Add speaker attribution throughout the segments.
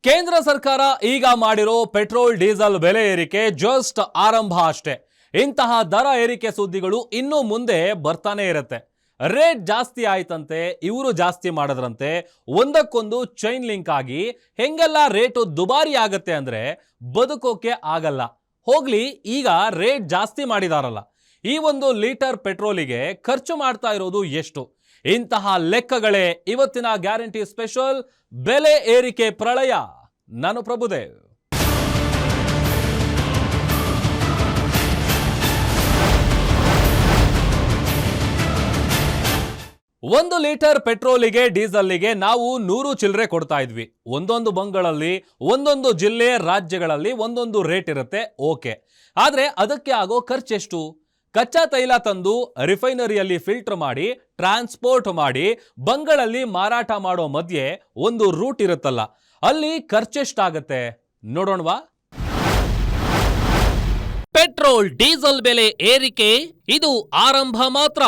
Speaker 1: ಕೇಂದ್ರ ಸರ್ಕಾರ ಈಗ ಮಾಡಿರೋ ಪೆಟ್ರೋಲ್ ಡೀಸೆಲ್ ಬೆಲೆ ಏರಿಕೆ ಜಸ್ಟ್ ಆರಂಭ ಅಷ್ಟೇ. ಇಂತಹ ದರ ಏರಿಕೆ ಸುದ್ದಿಗಳು ಇನ್ನು ಮುಂದೆ ಬರ್ತಾನೆ ಇರುತ್ತೆ. ರೇಟ್ ಜಾಸ್ತಿ ಆಯ್ತಂತೆ, ಇವರು ಜಾಸ್ತಿ ಮಾಡಿದ್ರಂತೆ, ಒಂದಕ್ಕೊಂದು ಚೈನ್ ಲಿಂಕ್ ಆಗಿ ಹೆಂಗೆಲ್ಲ ರೇಟು ದುಬಾರಿ ಆಗತ್ತೆ ಅಂದ್ರೆ ಬದುಕೋಕೆ ಆಗಲ್ಲ. ಹೋಗ್ಲಿ, ಈಗ ರೇಟ್ ಜಾಸ್ತಿ ಮಾಡಿದಾರಲ್ಲ, ಈ ಒಂದು ಲೀಟರ್ ಪೆಟ್ರೋಲಿಗೆ ಖರ್ಚು ಮಾಡ್ತಾ ಇರೋದು ಎಷ್ಟು? ಇಂತಹ ಲೆಕ್ಕಗಳೇ ಇವತ್ತಿನ ಗ್ಯಾರಂಟಿ ಸ್ಪೆಷಲ್ ಬೆಲೆ ಏರಿಕೆ ಪ್ರಳಯ. ನಾನು ಪ್ರಭುದೇವ್. ಒಂದು ಲೀಟರ್ ಪೆಟ್ರೋಲಿಗೆ ಡೀಸೆಲ್ಗೆ ನಾವು 100 ಚಿಲ್ಲರೆ ಕೊಡ್ತಾ ಇದ್ವಿ. ಒಂದೊಂದು ಬಂಕ್ಗಳಲ್ಲಿ, ಒಂದೊಂದು ಜಿಲ್ಲೆ ರಾಜ್ಯಗಳಲ್ಲಿ ಒಂದೊಂದು ರೇಟ್ ಇರುತ್ತೆ, ಓಕೆ. ಆದ್ರೆ ಅದಕ್ಕೆ ಆಗೋ ಖರ್ಚೆಷ್ಟು? ಕಚ್ಚಾ ತೈಲ ತಂದು ರಿಫೈನರಿಯಲ್ಲಿ ಫಿಲ್ಟರ್ ಮಾಡಿ ಟ್ರಾನ್ಸ್ಪೋರ್ಟ್ ಮಾಡಿ ಬಂಕ್ಗಳಲ್ಲಿ ಮಾರಾಟ ಮಾಡೋ ಮಧ್ಯೆ ಒಂದು ರೂಟ್ ಇರುತ್ತಲ್ಲ, ಅಲ್ಲಿ ಖರ್ಚೆಷ್ಟಾಗತ್ತೆ ನೋಡೋಣವಾ? ಪೆಟ್ರೋಲ್ ಡೀಸೆಲ್ ಬೆಲೆ ಏರಿಕೆ ಇದು ಆರಂಭ ಮಾತ್ರ.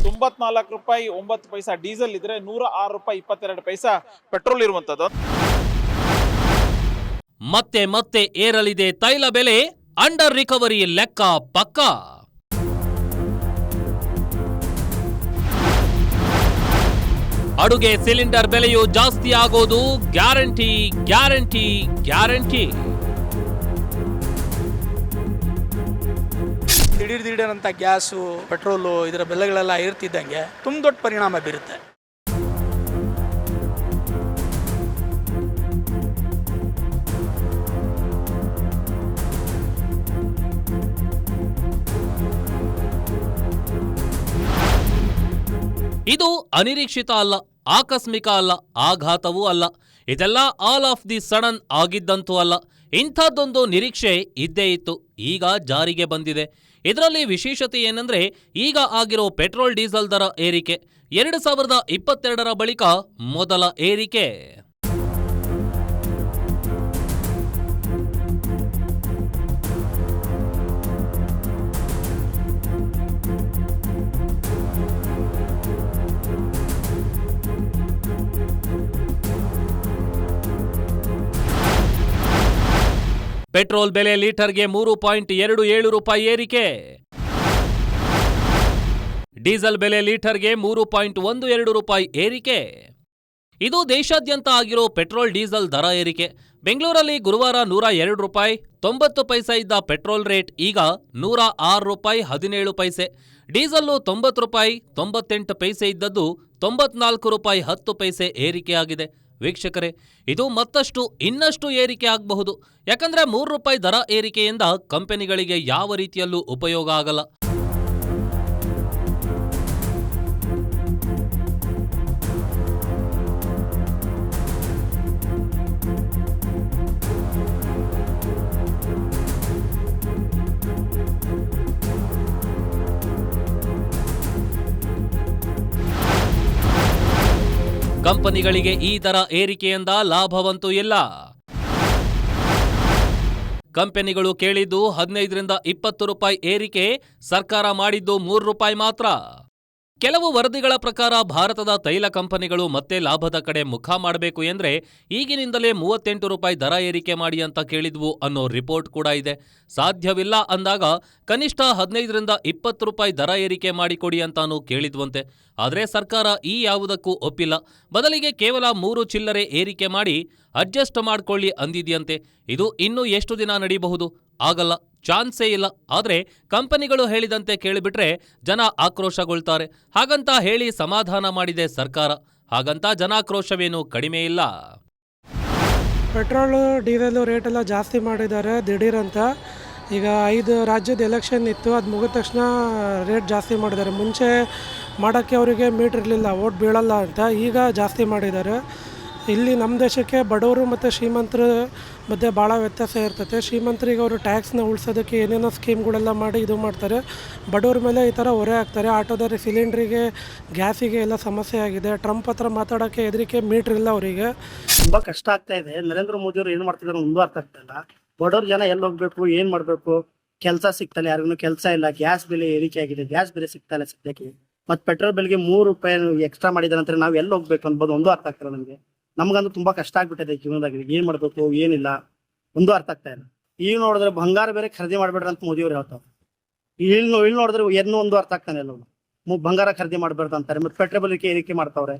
Speaker 2: ₹94 9 ಡೀಸೆಲ್ ಇದ್ರೆ ₹106 22 ಪೆಟ್ರೋಲ್ ಇರುವಂತದ್ದು.
Speaker 1: ಮತ್ತೆ ಏರಲಿದೆ ತೈಲ ಬೆಲೆ, ಅಂಡರ್ ರಿಕವರಿ ಲೆಕ್ಕ ಪಕ್ಕ. ಅಡುಗೆ ಸಿಲಿಂಡರ್ ಬೆಲೆಯು ಜಾಸ್ತಿ ಆಗೋದು ಗ್ಯಾರಂಟಿ ಗ್ಯಾರಂಟಿ ಗ್ಯಾರಂಟಿ.
Speaker 3: ದಿಢೀರಂತ ಗ್ಯಾಸು, ಪೆಟ್ರೋಲು ಇದರ ಬೆಲೆಗಳೆಲ್ಲ ಏರ್ತಿದ್ದಂಗೆ ತುಂಬ ದೊಡ್ಡ ಪರಿಣಾಮ ಬೀರುತ್ತೆ.
Speaker 1: ಇದು ಅನಿರೀಕ್ಷಿತ ಅಲ್ಲ, ಆಕಸ್ಮಿಕ ಅಲ್ಲ, ಆಘಾತವೂ ಅಲ್ಲ. ಇದೆಲ್ಲ ಆಲ್ ಆಫ್ ದಿ ಸಡನ್ ಆಗಿದ್ದಂತೂ ಅಲ್ಲ. ಇಂಥದ್ದೊಂದು ನಿರೀಕ್ಷೆ ಇದ್ದೇ ಇತ್ತು, ಈಗ ಜಾರಿಗೆ ಬಂದಿದೆ. ಇದರಲ್ಲಿ ವಿಶೇಷತೆ ಏನಂದ್ರೆ, ಈಗ ಆಗಿರೋ ಪೆಟ್ರೋಲ್ ಡೀಸೆಲ್ ದರ ಏರಿಕೆ 2022ರ ಬಳಿಕ ಮೊದಲ ಏರಿಕೆ. ಪೆಟ್ರೋಲ್ ಬೆಲೆ ಲೀಟರ್ಗೆ ₹3.27 ಏರಿಕೆ. ಡೀಸೆಲ್ ಬೆಲೆ ಲೀಟರ್ಗೆ ₹3.12 ಏರಿಕೆ. ಇದು ದೇಶಾದ್ಯಂತ ಆಗಿರೋ ಪೆಟ್ರೋಲ್ ಡೀಸೆಲ್ ದರ ಏರಿಕೆ. ಬೆಂಗಳೂರಲ್ಲಿ ಗುರುವಾರ ₹102.90 ಇದ್ದ ಪೆಟ್ರೋಲ್ ರೇಟ್ ಈಗ ₹106.17. ಡೀಸೆಲ್ಲು ₹90.98 ಇದ್ದದ್ದು ₹94.10 ಏರಿಕೆಯಾಗಿದೆ. ವೀಕ್ಷಕರೇ, ಇದು ಮತ್ತಷ್ಟು ಇನ್ನಷ್ಟು ಏರಿಕೆ ಆಗಬಹುದು. ಯಾಕಂದ್ರೆ ₹3 ದರ ಏರಿಕೆಯಿಂದ ಕಂಪನಿಗಳಿಗೆ ಯಾವ ರೀತಿಯಲ್ಲೂ ಉಪಯೋಗ ಆಗಲ್ಲ. ಕಂಪನಿಗಳಿಗೆ ಈ ದರ ಏರಿಕೆಯಿಂದ ಲಾಭವಂತೂ ಇಲ್ಲ. ಕಂಪನಿಗಳು ಕೇಳಿದ್ದು ₹15-20 ಏರಿಕೆ, ಸರ್ಕಾರ ಮಾಡಿದ್ದು ₹3 ಮಾತ್ರ. ಕೆಲವು ವರದಿಗಳ ಪ್ರಕಾರ ಭಾರತದ ತೈಲ ಕಂಪನಿಗಳು ಮತ್ತೆ ಲಾಭದ ಕಡೆ ಮುಖ ಮಾಡಬೇಕು ಎಂದ್ರೆ ಈಗಿನಿಂದಲೇ ₹38 ದರ ಏರಿಕೆ ಮಾಡಿ ಅಂತ ಕೇಳಿದ್ವು ಅನ್ನೋ ರಿಪೋರ್ಟ್ ಕೂಡ ಇದೆ. ಸಾಧ್ಯವಿಲ್ಲ ಅಂದಾಗ ಕನಿಷ್ಠ ₹15-20 ದರ ಏರಿಕೆ ಮಾಡಿಕೊಡಿ ಅಂತಾನೂ ಕೇಳಿದ್ವಂತೆ. ಆದರೆ ಸರ್ಕಾರ ಈ ಯಾವುದಕ್ಕೂ ಒಪ್ಪಿಲ್ಲ. ಬದಲಿಗೆ ಕೇವಲ 3 ಚಿಲ್ಲರೆ ಏರಿಕೆ ಮಾಡಿ ಅಡ್ಜಸ್ಟ್ ಮಾಡ್ಕೊಳ್ಳಿ ಅಂದಿದ್ಯಂತೆ. ಇದು ಇನ್ನೂ ಎಷ್ಟು ದಿನ ನಡೀಬಹುದು? ಆಗಲ್ಲ, ಚಾನ್ಸೇ ಇಲ್ಲ. ಆದ್ರೆ ಕಂಪನಿಗಳು ಹೇಳಿದಂತೆ ಕೇಳಿಬಿಟ್ರೆ ಜನ ಆಕ್ರೋಶಗೊಳ್ತಾರೆ. ಹಾಗಂತ ಹೇಳಿ ಸಮಾಧಾನ ಮಾಡಿದೆ ಸರ್ಕಾರ. ಹಾಗಂತ ಜನಾಕ್ರೋಶವೇನು ಕಡಿಮೆ ಇಲ್ಲ.
Speaker 4: ಪೆಟ್ರೋಲು ಡೀಸೆಲು ರೇಟೆಲ್ಲ ಜಾಸ್ತಿ ಮಾಡಿದ್ದಾರೆ ದಿಢೀರಂತ. ಈಗ 5 ರಾಜ್ಯದ ಎಲೆಕ್ಷನ್ ಇತ್ತು, ಅದು ಮುಗಿದ ತಕ್ಷಣ ರೇಟ್ ಜಾಸ್ತಿ ಮಾಡಿದ್ದಾರೆ. ಮುಂಚೆ ಮಾಡೋಕ್ಕೆ ಅವರಿಗೆ ಮೀಟ್ರ್ ಇರಲಿಲ್ಲ, ಓಟ್ ಬೀಳಲ್ಲ ಅಂತ. ಈಗ ಜಾಸ್ತಿ ಮಾಡಿದ್ದಾರೆ. ಇಲ್ಲಿ ನಮ್ಮ ದೇಶಕ್ಕೆ ಬಡವರು ಮತ್ತು ಶ್ರೀಮಂತರ ಮಧ್ಯೆ ಭಾಳ ವ್ಯತ್ಯಾಸ ಇರ್ತೈತೆ. ಶ್ರೀಮಂತರಿಗೆ ಅವರು ಟ್ಯಾಕ್ಸ್ನ ಉಳಿಸೋದಕ್ಕೆ ಏನೇನೋ ಸ್ಕೀಮ್ಗಳೆಲ್ಲ ಮಾಡಿ ಇದು ಮಾಡ್ತಾರೆ. ಬಡವ್ರ ಮೇಲೆ ಈ ಥರ ಹೊರೆ ಹಾಕ್ತಾರೆ. ಆಟೋದವ್ರಿಗೆ ಸಿಲಿಂಡ್ರಿಗೆ, ಗ್ಯಾಸಿಗೆ ಎಲ್ಲ ಸಮಸ್ಯೆ ಆಗಿದೆ. ಟ್ರಂಪ್ ಹತ್ರ ಮಾತಾಡೋಕ್ಕೆ ಹೆದರಿಕೆ, ಮೀಟ್ರ್ ಇಲ್ಲ ಅವರಿಗೆ.
Speaker 5: ತುಂಬ ಕಷ್ಟ ಆಗ್ತಾ ಇದೆ. ನರೇಂದ್ರ ಮೋದಿ ಅವರು ಏನು ಮಾಡ್ತಿದ್ದಾರೆ ಮುಂದೆ ಅರ್ಥ ಆಗ್ತಾಯಿಲ್ಲ. ಬಡವ್ರ ಜನ ಎಲ್ಲಿ ಹೋಗ್ಬೇಕು, ಏನು ಮಾಡಬೇಕು, ಕೆಲಸ ಸಿಗ್ತಾನೆ, ಯಾರಿಗೂ ಕೆಲಸ ಇಲ್ಲ. ಗ್ಯಾಸ್ ಬೆಲೆ ಏರಿಕೆ ಆಗಿದೆ, ಗ್ಯಾಸ್ ಬೆಲೆ ಸಿಗ್ತಾ ಇಲ್ಲ ಸದ್ಯಕ್ಕೆ. ಮತ್ತು ಪೆಟ್ರೋಲ್ ಬೆಲೆಗೆ 3 ರೂಪಾಯಿ ಎಕ್ಸ್ಟ್ರಾ ಮಾಡಿದಾರೆ ಅಂತ ನಾವು ಎಲ್ಲಿ ಹೋಗ್ಬೇಕು ಅನ್ಬೋದು ಒಂದು ಅರ್ಥ ಆಗ್ತಿಲ್ಲ ನಮಗೆ. ನಮ್ಗಂತೂ ತುಂಬಾ ಕಷ್ಟ ಆಗ್ಬಿಟ್ಟಿದೆ ಜೀವನದಾಗ. ಏನ್ ಮಾಡ್ಬೇಕು ಏನಿಲ್ಲ ಒಂದು ಅರ್ಥ ಆಗ್ತಾ ಇಲ್ಲ. ಈಗ ನೋಡಿದ್ರೆ ಬಂಗಾರ ಬೇರೆ ಖರೀದಿ ಮಾಡ್ಬೇಡ್ರಿ ಅಂತ ಮೋದಿಯವ್ರು ಹೇಳ್ತಾವ್ರು. ಇಲ್ಲಿ ನೋಡಿದ್ರೆ ಏನೂ ಒಂದು ಅರ್ಥ ಆಗ್ತಾನೆ ಇಲ್ಲ. ಬಂಗಾರ ಖರೀದಿ ಮಾಡ್ಬಾರ್ದು ಅಂತಾರೆ. ಮತ್ತೆ ಪೆಟ್ರೋಲ್ ಬೆಲೆ ಏರಿಕೆ ಮಾಡ್ತಾವ್ರೆ,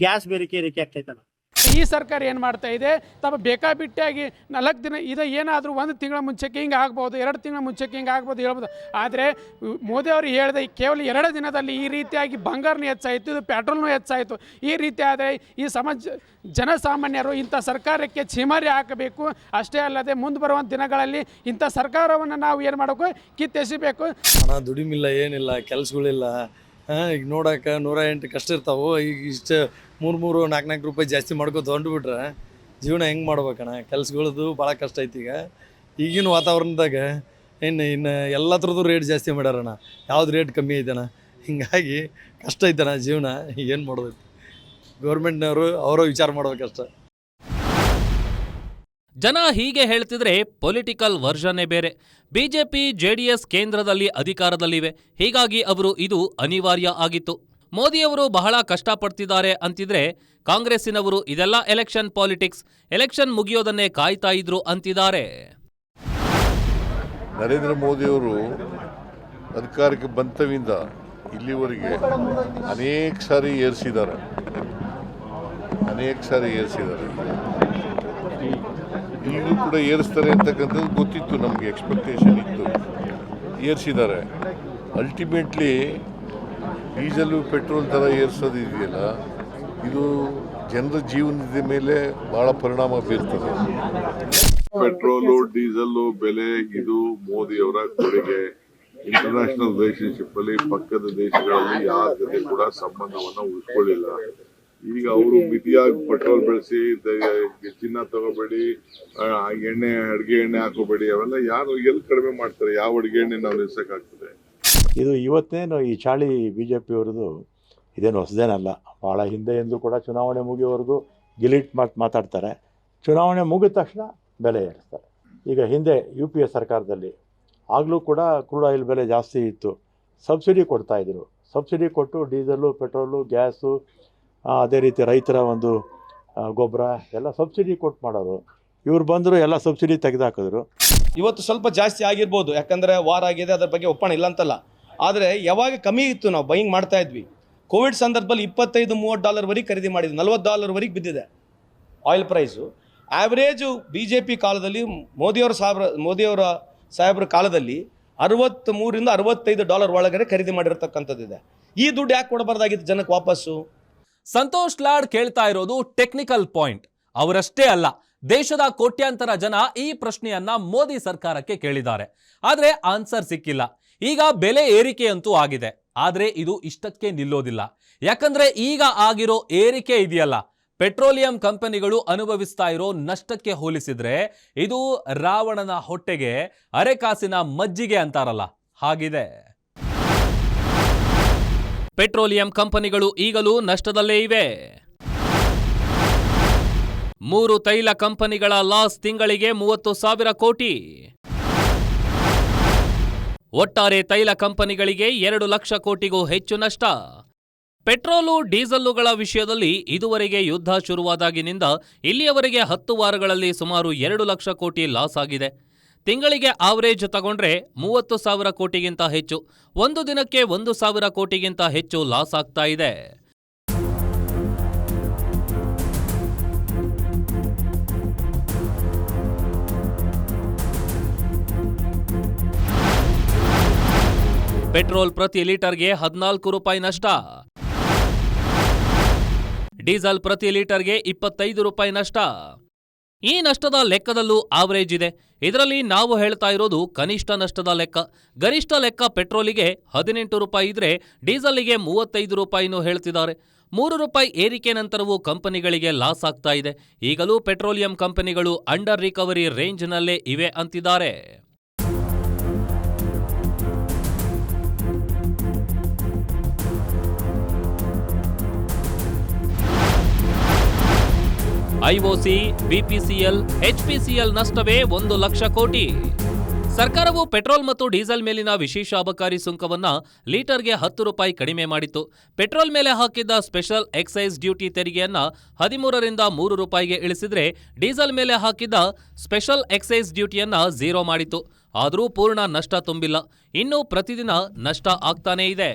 Speaker 5: ಗ್ಯಾಸ್ ಬೇರಿಕೆ ಏರಿಕೆ ಆಗ್ತೈತಲ್ಲ.
Speaker 6: ಈ ಸರ್ಕಾರ ಏನು ಮಾಡ್ತಾ ಇದೆ, ತಮ್ಮ ಬೇಕಾಬಿಟ್ಟಿಯಾಗಿ 4 ದಿನ ಇದು ಏನಾದರೂ 1 ತಿಂಗಳ ಮುಂಚೆಕ್ಕೆ ಹಿಂಗೆ ಆಗ್ಬೋದು, 2 ತಿಂಗಳ ಮುಂಚೆಕ್ಕೆ ಹಿಂಗೆ ಆಗ್ಬೋದು ಹೇಳ್ಬೋದು. ಆದರೆ ಮೋದಿಯವರು ಹೇಳಿದೆ ಕೇವಲ 2 ದಿನದಲ್ಲಿ ಈ ರೀತಿಯಾಗಿ ಬಂಗಾರನೂ ಹೆಚ್ಚಾಯಿತು, ಇದು ಪೆಟ್ರೋಲ್ನೂ ಹೆಚ್ಚಾಯಿತು. ಈ ರೀತಿ ಆದರೆ ಈ ಜನಸಾಮಾನ್ಯರು ಇಂಥ ಸರ್ಕಾರಕ್ಕೆ ಛೀಮಾರಿ ಹಾಕಬೇಕು. ಅಷ್ಟೇ ಅಲ್ಲದೆ ಮುಂದೆ ಬರುವಂಥ ದಿನಗಳಲ್ಲಿ ಇಂಥ ಸರ್ಕಾರವನ್ನು ನಾವು ಏನು ಮಾಡಬೇಕು, ಕಿತ್ತೆಸಿಬೇಕು.
Speaker 7: ಹಣ ದುಡಿಮಿಲ್ಲ, ಏನಿಲ್ಲ, ಕೆಲಸಗಳಿಲ್ಲ. ಈಗ ನೋಡೋಕೆ 108 ಕಷ್ಟ ಇರ್ತಾವೆ. ಈಗ ಇಷ್ಟು 3-4 ರೂಪಾಯಿ ಜಾಸ್ತಿ ಮಾಡ್ಕೊ ತೊಗೊಂಡ್ಬಿಟ್ರೆ ಜೀವನ ಹೆಂಗೆ ಮಾಡ್ಬೇಕಣ್ಣ? ಕೆಲ್ಸಗಳದ್ದು ಭಾಳ ಕಷ್ಟ ಐತಿ. ಈಗಿನ ವಾತಾವರಣದಾಗ ಇನ್ನು ಎಲ್ಲ ಥರದ್ದು ರೇಟ್ ಜಾಸ್ತಿ ಮಾಡ್ಯಾರಣ್ಣ. ಯಾವ್ದು ರೇಟ್ ಕಮ್ಮಿ ಐತಣ್ಣ? ಹಿಂಗಾಗಿ ಕಷ್ಟ ಐತಣ್ಣ ಜೀವನ. ಏನು ಮಾಡೋದೈತಿ? ಗೌರ್ಮೆಂಟ್ನವರು ಅವರು ವಿಚಾರ ಮಾಡ್ಬೇಕಷ್ಟ.
Speaker 1: ಜನ ಹೀಗೆ ಹೇಳ್ತಿದ್ರೆ ಪೊಲಿಟಿಕಲ್ ವರ್ಷನ್ನೇ ಬೇರೆ. ಬಿಜೆಪಿ ಜೆಡಿಎಸ್ ಕೇಂದ್ರದಲ್ಲಿ ಅಧಿಕಾರದಲ್ಲಿವೆ, ಹೀಗಾಗಿ ಅವರು ಇದು ಅನಿವಾರ್ಯ ಆಗಿತ್ತು. ಮೋದಿಯವರು ಬಹಳ ಕಷ್ಟಪಡ್ತಿದ್ದಾರೆ ಅಂತಿದ್ರೆ ಕಾಂಗ್ರೆಸ್ಸಿನವರು ಇದೆಲ್ಲ ಎಲೆಕ್ಷನ್ ಪಾಲಿಟಿಕ್ಸ್, ಎಲೆಕ್ಷನ್ ಮುಗಿಯೋದನ್ನೇ ಕಾಯ್ತಾ ಇದ್ರು ಅಂತಿದ್ದಾರೆ.
Speaker 8: ನರೇಂದ್ರ ಮೋದಿಯವರು ಅಧಿಕಾರಕ್ಕೆ ಬಂತವಿಂದ ಇಲ್ಲಿವರೆಗೆ ಅನೇಕ ಸಾರಿ ಏರಿಸಿದ್ದಾರೆ. ಈಗಲೂ ಕೂಡ ಏರಿಸ್ತಾರೆ ಅಂತಕ್ಕಂಥದ್ದು ಗೊತ್ತಿತ್ತು, ನಮಗೆ ಎಕ್ಸ್ಪೆಕ್ಟೇಷನ್ ಇತ್ತು, ಏರಿಸಿದ್ದಾರೆ. ಅಲ್ಟಿಮೇಟ್ಲಿ ಡೀಸೆಲು ಪೆಟ್ರೋಲ್ ದರ ಏರಿಸೋದಿದೆಯಲ್ಲ, ಇದು ಜನರ ಜೀವನದ ಮೇಲೆ ಬಹಳ ಪರಿಣಾಮ ಬೀರ್ತದೆ.
Speaker 9: ಪೆಟ್ರೋಲು ಡೀಸೆಲ್ ಬೆಲೆ ಇದು ಮೋದಿಯವರ ಕೊಡುಗೆ. ಇಂಟರ್ನ್ಯಾಷನಲ್ ರಿಲೇಶನ್ಶಿಪ್ ಅಲ್ಲಿ ಪಕ್ಕದ ದೇಶಗಳಲ್ಲಿ ಯಾರ ಜೊತೆ ಕೂಡ ಸಂಬಂಧವನ್ನ ಉಳಿಸ್ಕೊಳ್ಳಿಲ್ಲ. ಈಗ ಅವರು ಮಿತಿಯಾಗಿ ಪೆಟ್ರೋಲ್ ಬೆಳೆಸಿ ಚಿನ್ನ ತಗೋಬೇಡಿ, ಎಣ್ಣೆ ಅಡುಗೆ ಎಣ್ಣೆ ಹಾಕೋಬೇಡಿ, ಅವೆಲ್ಲ ಯಾರು ಎಲ್ಲಿ ಕಡಿಮೆ ಮಾಡ್ತಾರೆ? ಯಾವ ಅಡುಗೆ ಎಣ್ಣೆ ನಾವು ನಿಲ್ಸಕ್ಕಾಗ್ತದೆ?
Speaker 10: ಇದು ಇವತ್ತೇನು ಈ ಚಾಳಿ ಬಿ ಜೆ ಪಿಯವ್ರದ್ದು ಇದೇನು ಹೊಸದೇನಲ್ಲ. ಭಾಳ ಹಿಂದೆಯಿಂದ ಕೂಡ ಚುನಾವಣೆ ಮುಗಿಯೋವರೆಗೂ ಗಿಲಿಟ್ ಮಾತಾಡ್ತಾರೆ. ಚುನಾವಣೆ ಮುಗಿದ ತಕ್ಷಣ ಬೆಲೆ ಏರಿಸ್ತಾರೆ. ಈಗ ಹಿಂದೆ UPA ಸರ್ಕಾರದಲ್ಲಿ ಆಗಲೂ ಕೂಡ ಕ್ರೂಡ್ ಆಯಿಲ್ ಬೆಲೆ ಜಾಸ್ತಿ ಇತ್ತು, ಸಬ್ಸಿಡಿ ಕೊಡ್ತಾಯಿದ್ರು. ಸಬ್ಸಿಡಿ ಕೊಟ್ಟು ಡೀಸೆಲು, ಪೆಟ್ರೋಲು, ಗ್ಯಾಸು, ಅದೇ ರೀತಿ ರೈತರ ಒಂದು ಗೊಬ್ಬರ ಎಲ್ಲ ಸಬ್ಸಿಡಿ ಕೊಟ್ಟು ಮಾಡೋರು. ಇವ್ರು ಬಂದರು ಎಲ್ಲ ಸಬ್ಸಿಡಿ ತೆಗೆದುಹಾಕಿದ್ರು.
Speaker 11: ಇವತ್ತು ಸ್ವಲ್ಪ ಜಾಸ್ತಿ ಆಗಿರ್ಬೋದು, ಯಾಕಂದರೆ ವಾರ ಆಗಿದೆ, ಅದರ ಬಗ್ಗೆ ಒಪ್ಪಣ ಇಲ್ಲ ಅಂತಲ್ಲ. ಆದರೆ ಯಾವಾಗ ಕಮ್ಮಿ ಇತ್ತು ನಾವು ಬೈಯಿಂಗ್ ಮಾಡ್ತಾ ಇದ್ವಿ. ಕೋವಿಡ್ ಸಂದರ್ಭದಲ್ಲಿ $25-30 ಖರೀದಿ ಮಾಡಿದ್ವಿ, $40 ಬಿದ್ದಿದೆ ಆಯಿಲ್ ಪ್ರೈಸು. ಆ್ಯಾವ್ರೇಜು BJP ಕಾಲದಲ್ಲಿ ಮೋದಿಯವರ ಸಾಹೇಬ್ರ ಕಾಲದಲ್ಲಿ $63-65 ಒಳಗಡೆ ಖರೀದಿ ಮಾಡಿರ್ತಕ್ಕಂಥದ್ದಿದೆ. ಈ ದುಡ್ಡು ಯಾಕೆ ಕೊಡಬಾರ್ದಾಗಿತ್ತು ಜನಕ್ಕೆ ವಾಪಸ್ಸು?
Speaker 1: ಸಂತೋಷ್ ಲಾಡ್ ಕೇಳ್ತಾ ಇರೋದು ಟೆಕ್ನಿಕಲ್ ಪಾಯಿಂಟ್. ಅವರಷ್ಟೇ ಅಲ್ಲ, ದೇಶದ ಕೋಟ್ಯಾಂತರ ಜನ ಈ ಪ್ರಶ್ನೆಯನ್ನ ಮೋದಿ ಸರ್ಕಾರಕ್ಕೆ ಕೇಳಿದ್ದಾರೆ. ಆದ್ರೆ ಆನ್ಸರ್ ಸಿಕ್ಕಿಲ್ಲ. ಈಗ ಬೆಲೆ ಏರಿಕೆಯಂತೂ ಆಗಿದೆ, ಆದ್ರೆ ಇದು ಇಷ್ಟಕ್ಕೆ ನಿಲ್ಲೋದಿಲ್ಲ. ಯಾಕಂದ್ರೆ ಈಗ ಆಗಿರೋ ಏರಿಕೆ ಇದೆಯಲ್ಲ, ಪೆಟ್ರೋಲಿಯಂ ಕಂಪನಿಗಳು ಅನುಭವಿಸ್ತಾ ಇರೋ ನಷ್ಟಕ್ಕೆ ಹೋಲಿಸಿದ್ರೆ ಇದು ರಾವಣನ ಹೊಟ್ಟೆಗೆ ಅರೆಕಾಸಿನ ಮಜ್ಜಿಗೆ ಅಂತಾರಲ್ಲ, ಹಾಗಿದೆ. ಪೆಟ್ರೋಲಿಯಂ ಕಂಪನಿಗಳು ಈಗಲೂ ನಷ್ಟದಲ್ಲೇ ಇವೆ. 3 ತೈಲ ಕಂಪನಿಗಳ ಲಾಸ್ ತಿಂಗಳಿಗೆ 30,000 ಕೋಟಿ. ಒಟ್ಟಾರೆ ತೈಲ ಕಂಪನಿಗಳಿಗೆ 2 ಲಕ್ಷ ಕೋಟಿಗೂ ಹೆಚ್ಚು ನಷ್ಟ. ಪೆಟ್ರೋಲು ಡೀಸೆಲ್ಲುಗಳ ವಿಷಯದಲ್ಲಿ ಇದುವರೆಗೆ ಯುದ್ಧ ಶುರುವಾದಾಗಿನಿಂದ ಇಲ್ಲಿಯವರೆಗೆ 10 ವಾರಗಳಲ್ಲಿ ಸುಮಾರು 2 ಲಕ್ಷ ಕೋಟಿ ಲಾಸ್ ಆಗಿದೆ. ತಿಂಗಳಿಗೆ ಆವರೇಜ್ ತಗೊಂಡ್ರೆ 30,000 ಕೋಟಿಗಿಂತ ಹೆಚ್ಚು, ಒಂದು ದಿನಕ್ಕೆ 1,000 ಕೋಟಿಗಿಂತ ಹೆಚ್ಚು ಲಾಸ್ ಆಗ್ತಾ ಇದೆ. ಪೆಟ್ರೋಲ್ ಪ್ರತಿ ಲೀಟರ್ಗೆ 14 ರೂಪಾಯಿ ನಷ್ಟ. ಡೀಸೆಲ್ ಪ್ರತಿ ಲೀಟರ್ಗೆ 25 ರೂಪಾಯಿ ನಷ್ಟ. ಈ ನಷ್ಟದ ಲೆಕ್ಕದಲ್ಲೂ ಆವರೇಜ್ ಇದೆ. ಇದರಲ್ಲಿ ನಾವು ಹೇಳ್ತಾ ಇರೋದು ಕನಿಷ್ಠ ನಷ್ಟದ ಲೆಕ್ಕ. ಗರಿಷ್ಠ ಲೆಕ್ಕ ಪೆಟ್ರೋಲಿಗೆ 18 ರೂಪಾಯಿ ಇದ್ರೆ ಡೀಸೆಲ್ಗೆ 35 ರೂಪಾಯಿನೂ ಹೇಳ್ತಿದ್ದಾರೆ. 3 ರೂಪಾಯಿ ಏರಿಕೆ ನಂತರವೂ ಕಂಪನಿಗಳಿಗೆ ಲಾಸ್ ಆಗ್ತಾ ಇದೆ. ಈಗಲೂ ಪೆಟ್ರೋಲಿಯಂ ಕಂಪನಿಗಳು ಅಂಡರ್ ರಿಕವರಿ ರೇಂಜ್ನಲ್ಲೇ ಇವೆ ಅಂತಿದ್ದಾರೆ. IOC, BPCL, HPCL ನಷ್ಟವೇ 1 ಲಕ್ಷ ಕೋಟಿ. ಸರ್ಕಾರವು ಪೆಟ್ರೋಲ್ ಮತ್ತು ಡೀಸೆಲ್ ಮೇಲಿನ ವಿಶೇಷ ಅಬಕಾರಿ ಸುಂಕವನ್ನ ಲೀಟರ್ಗೆ 10 ರೂಪಾಯಿ ಕಡಿಮೆ ಮಾಡಿತ್ತು. ಪೆಟ್ರೋಲ್ ಮೇಲೆ ಹಾಕಿದ್ದ ಸ್ಪೆಷಲ್ ಎಕ್ಸೈಸ್ ಡ್ಯೂಟಿ ತೆರಿಗೆಯನ್ನ 13 ರಿಂದ 3 ರೂಪಾಯಿಗೆ ಇಳಿಸಿದ್ರೆ, ಡೀಸೆಲ್ ಮೇಲೆ ಹಾಕಿದ್ದ ಸ್ಪೆಷಲ್ ಎಕ್ಸೈಸ್ ಡ್ಯೂಟಿಯನ್ನ 0 ಮಾಡಿತ್ತು. ಆದರೂ ಪೂರ್ಣ ನಷ್ಟ ತುಂಬಿಲ್ಲ. ಇನ್ನು ಪ್ರತಿದಿನ ನಷ್ಟ ಆಗ್ತಾನೇ ಇದೆ.